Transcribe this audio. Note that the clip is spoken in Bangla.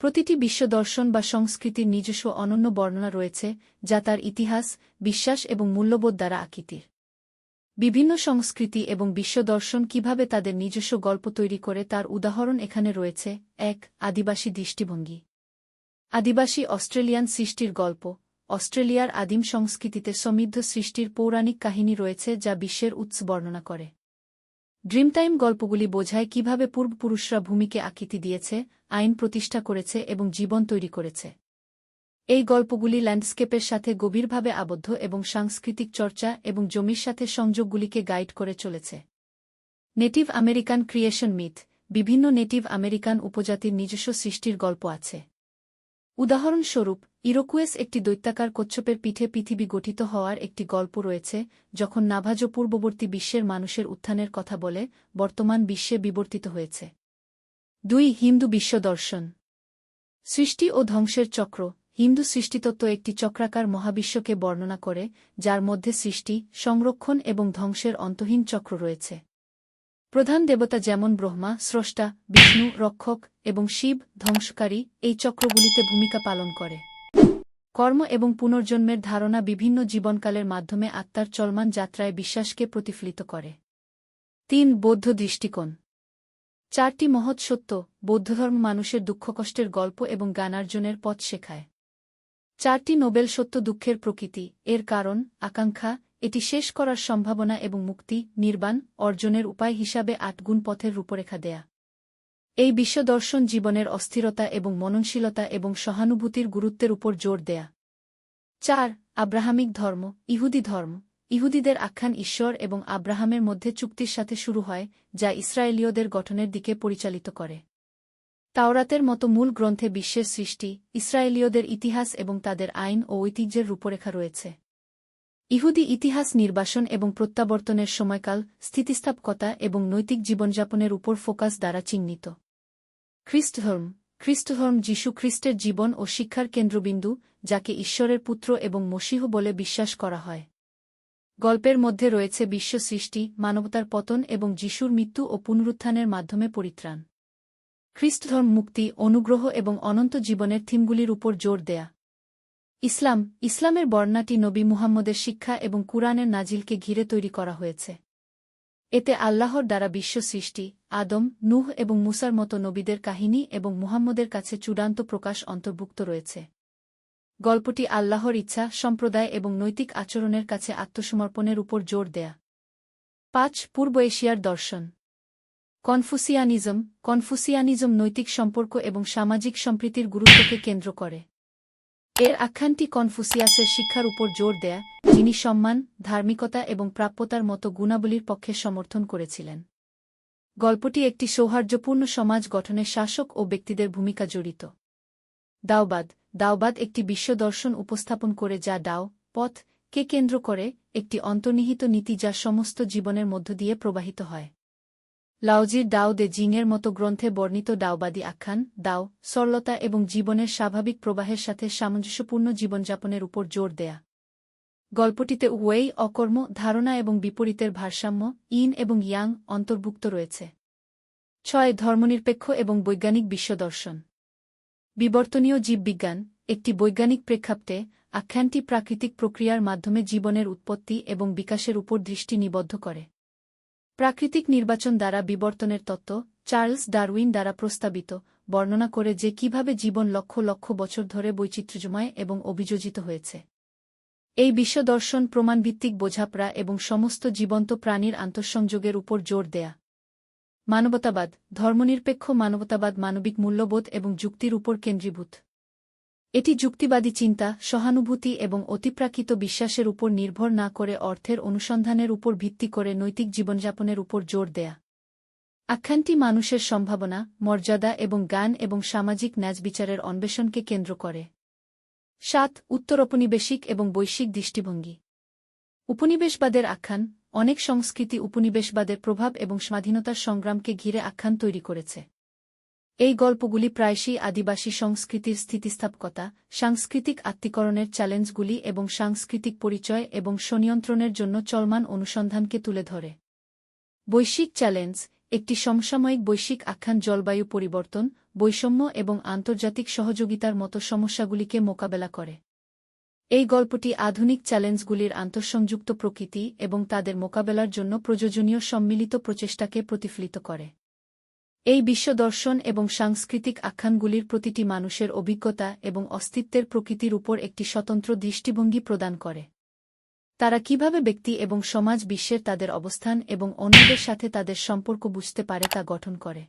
প্রতিটি বিশ্বদর্শন বা সংস্কৃতির নিজস্ব অনন্য বর্ণনা রয়েছে, যা তার ইতিহাস, বিশ্বাস এবং মূল্যবোধ দ্বারা আকৃতির। বিভিন্ন সংস্কৃতি এবং বিশ্বদর্শন কিভাবে তাদের নিজস্ব গল্প তৈরি করে তার উদাহরণ এখানে রয়েছে। ১. আদিবাসী দৃষ্টিভঙ্গি। আদিবাসী অস্ট্রেলিয়ান সৃষ্টির গল্প। অস্ট্রেলিয়ার আদিম সংস্কৃতিতে সমৃদ্ধ সৃষ্টির পৌরাণিক কাহিনী রয়েছে যা বিশ্বের উৎস বর্ণনা করে। ড্রিমটাইম গল্পগুলি বোঝায় কিভাবে পূর্বপুরুষরা ভূমিকে আকৃতি দিয়েছে, আইন প্রতিষ্ঠা করেছে এবং জীবন তৈরি করেছে। এই গল্পগুলি ল্যান্ডস্কেপের সাথে গভীরভাবে আবদ্ধ এবং সাংস্কৃতিক চর্চা এবং জমির সাথে সংযোগগুলিকে গাইড করে চলেছে। Native American creation myth. বিভিন্ন নেটিভ আমেরিকান উপজাতির নিজস্ব সৃষ্টির গল্প আছে। উদাহরণস্বরূপ, ইরোকুয়েস একটি দৈত্যাকার কচ্ছপের পিঠে পৃথিবী গঠিত হওয়ার একটি গল্প রয়েছে, যখন নাভাজো পূর্ববর্তী বিশ্বের মানুষের উত্থানের কথা বলে, বর্তমান বিশ্বে বিবর্তিত হয়েছে। ২. হিন্দু বিশ্বদর্শন। সৃষ্টি ও ধ্বংসের চক্র। হিন্দু সৃষ্টিতত্ত্ব একটি চক্রাকার মহাবিশ্বকে বর্ণনা করে, যার মধ্যে সৃষ্টি, সংরক্ষণ এবং ধ্বংসের অন্তহীন চক্র রয়েছে। প্রধান দেবতা যেমন ব্রহ্মা স্রষ্টা, বিষ্ণু রক্ষক এবং শিব ধ্বংসকারী এই চক্রগুলিতে ভূমিকা পালন করে। কর্ম এবং পুনর্জন্মের ধারণা বিভিন্ন জীবনকালের মাধ্যমে আত্মার চলমান যাত্রায় বিশ্বাসকে প্রতিফলিত করে। ৩. বৌদ্ধ দৃষ্টিকোণ। ৪টি মহৎ সত্য। বৌদ্ধধর্ম মানুষের দুঃখকষ্টের গল্প এবং জ্ঞানার্জনের পথ শেখায়। ৪টি নোবেল সত্য দুঃখের প্রকৃতি, এর কারণ, আকাঙ্ক্ষা, এটি শেষ করার সম্ভাবনা এবং মুক্তি, নির্বাণ অর্জনের উপায় হিসাবে ৮ গুণ পথের রূপরেখা দেয়া। এই বিশ্বদর্শন জীবনের অস্থিরতা এবং মননশীলতা এবং সহানুভূতির গুরুত্বের উপর জোর দেয়া। ৪. আব্রাহামিক ধর্ম। ইহুদি ধর্ম। ইহুদিদের আখ্যান ঈশ্বর এবং আব্রাহামের মধ্যে চুক্তির সাথে শুরু হয়, যা ইসরায়েলীয়দের গঠনের দিকে পরিচালিত করে। তাওরাতের মতো মূল গ্রন্থে বিশ্বের সৃষ্টি, ইসরায়েলীয়দের ইতিহাস এবং তাদের আইন ও ঐতিহ্যের রূপরেখা রয়েছে। ইহুদি ইতিহাস নির্বাসন এবং প্রত্যাবর্তনের সময়কাল, স্থিতিস্থাপকতা এবং নৈতিক জীবনযাপনের উপর ফোকাস দ্বারা চিহ্নিত। খ্রিস্টধর্ম। খ্রিস্টধর্ম যীশু খ্রিস্টের জীবন ও শিক্ষার কেন্দ্রবিন্দু, যাকে ঈশ্বরের পুত্র এবং মসীহ বলে বিশ্বাস করা হয়। গল্পের মধ্যে রয়েছে বিশ্ব সৃষ্টি, মানবতার পতন এবং যীশুর মৃত্যু ও পুনরুত্থানের মাধ্যমে পরিত্রাণ। খ্রিস্টধর্ম মুক্তি, অনুগ্রহ এবং অনন্ত জীবনের থিমগুলির উপর জোর দেয়া। ইসলাম। ইসলামের বর্ণনাটি নবী মুহাম্মদের শিক্ষা এবং কুরআনের নাজিলকে ঘিরে তৈরি করা হয়েছে। এতে আল্লাহর দ্বারা বিশ্ব সৃষ্টি, আদম, নূহ এবং মুসার মতো নবীদের কাহিনী এবং মুহাম্মদের কাছে চূড়ান্ত প্রকাশ অন্তর্ভুক্ত রয়েছে। গল্পটি আল্লাহর ইচ্ছা, সম্প্রদায় এবং নৈতিক আচরণের কাছে আত্মসমর্পণের উপর জোর দেয়া। ৫. পূর্ব এশিয়ার দর্শন। কনফুসিয়ানিজম। কনফুসিয়ানিজম নৈতিক সম্পর্ক এবং সামাজিক সম্প্রীতির গুরুত্বকে কেন্দ্র করে। এর আখ্যানটি কনফুসিয়াসের শিক্ষার উপর জোর দেয়া, যিনি সম্মান, ধার্মিকতা এবং প্রাপ্যতার মতো গুণাবলীর পক্ষে সমর্থন করেছিলেন। গল্পটি একটি সৌহার্দ্যপূর্ণ সমাজ গঠনে শাসক ও ব্যক্তিদের ভূমিকা জড়িত। দাওবাদ। দাওবাদ একটি বিশ্বদর্শন উপস্থাপন করে যা ডাও, পথ, কে কেন্দ্র করে, একটি অন্তর্নিহিত নীতি যা সমস্ত জীবনের মধ্য দিয়ে প্রবাহিত হয়। লাওজির ডাও দে জিংয়ের মতো গ্রন্থে বর্ণিত ডাওবাদী আখ্যান, দাও, সরলতা এবং জীবনের স্বাভাবিক প্রবাহের সাথে সামঞ্জস্যপূর্ণ জীবনযাপনের উপর জোর দেয়া। গল্পটিতে উভয়ই অকর্ম, ধারণা এবং বিপরীতের ভারসাম্য, ইন এবং ইয়াং অন্তর্ভুক্ত রয়েছে। ৬. ধর্মনিরপেক্ষ এবং বৈজ্ঞানিক বিশ্বদর্শন। বিবর্তনীয় জীববিজ্ঞান। একটি বৈজ্ঞানিক প্রেক্ষাপটে, আখ্যানটি প্রাকৃতিক প্রক্রিয়ার মাধ্যমে জীবনের উৎপত্তি এবং বিকাশের উপর দৃষ্টি নিবদ্ধ করে। প্রাকৃতিক নির্বাচন দ্বারা বিবর্তনের তত্ত্ব, চার্লস ডারউইন দ্বারা প্রস্তাবিত, বর্ণনা করে যে কিভাবে জীবন লক্ষ লক্ষ বছর ধরে বৈচিত্র্যময় এবং অভিযোজিত হয়েছে। এই বিশ্বদর্শন প্রমাণভিত্তিক বোঝাপড়া এবং সমস্ত জীবন্ত প্রাণীর আন্তঃসংযোগের উপর জোর দেয়া। মানবতাবাদ। ধর্মনিরপেক্ষ মানবতাবাদ মানবিক মূল্যবোধ এবং যুক্তির উপর কেন্দ্রীভূত। এটি যুক্তিবাদী চিন্তা, সহানুভূতি এবং অতিপ্রাকৃত বিশ্বাসের উপর নির্ভর না করে অর্থের অনুসন্ধানের উপর ভিত্তি করে নৈতিক জীবনযাপনের উপর জোর দেয়া। আখ্যানটি মানুষের সম্ভাবনা, মর্যাদা এবং জ্ঞান এবং সামাজিক ন্যায়বিচারের অন্বেষণকে কেন্দ্র করে। ৭. উত্তরৌপনিবেশিক এবং বৈশ্বিক দৃষ্টিভঙ্গি। উপনিবেশবাদের আখ্যান। অনেক সংস্কৃতি উপনিবেশবাদের প্রভাব এবং স্বাধীনতার সংগ্রামকে ঘিরে আখ্যান তৈরি করেছে। এই গল্পগুলি প্রায়শই আদিবাসী সংস্কৃতির স্থিতিস্থাপকতা, সাংস্কৃতিক আত্মীকরণের চ্যালেঞ্জগুলি এবং সাংস্কৃতিক পরিচয় এবং স্বনিয়ন্ত্রণের জন্য চলমান অনুসন্ধানকে তুলে ধরে। বৈশ্বিক চ্যালেঞ্জ। একটি সমসাময়িক বৈশ্বিক আখ্যান জলবায়ু পরিবর্তন, বৈষম্য এবং আন্তর্জাতিক সহযোগিতার মতো সমস্যাগুলিকে মোকাবেলা করে। এই গল্পটি আধুনিক চ্যালেঞ্জগুলির আন্তঃসংযুক্ত প্রকৃতি এবং তাদের মোকাবেলার জন্য প্রয়োজনীয় সম্মিলিত প্রচেষ্টাকে প্রতিফলিত করে। এই বিশ্বদর্শন এবং সাংস্কৃতিক আখ্যানগুলির প্রতিটি মানুষের অভিজ্ঞতা এবং অস্তিত্বের প্রকৃতির উপর একটি স্বতন্ত্র দৃষ্টিভঙ্গি প্রদান করে। তারা কিভাবে ব্যক্তি এবং সমাজ বিশ্বের তাদের অবস্থান এবং অন্যদের সাথে তাদের সম্পর্ক বুঝতে পারে তা গঠন করে।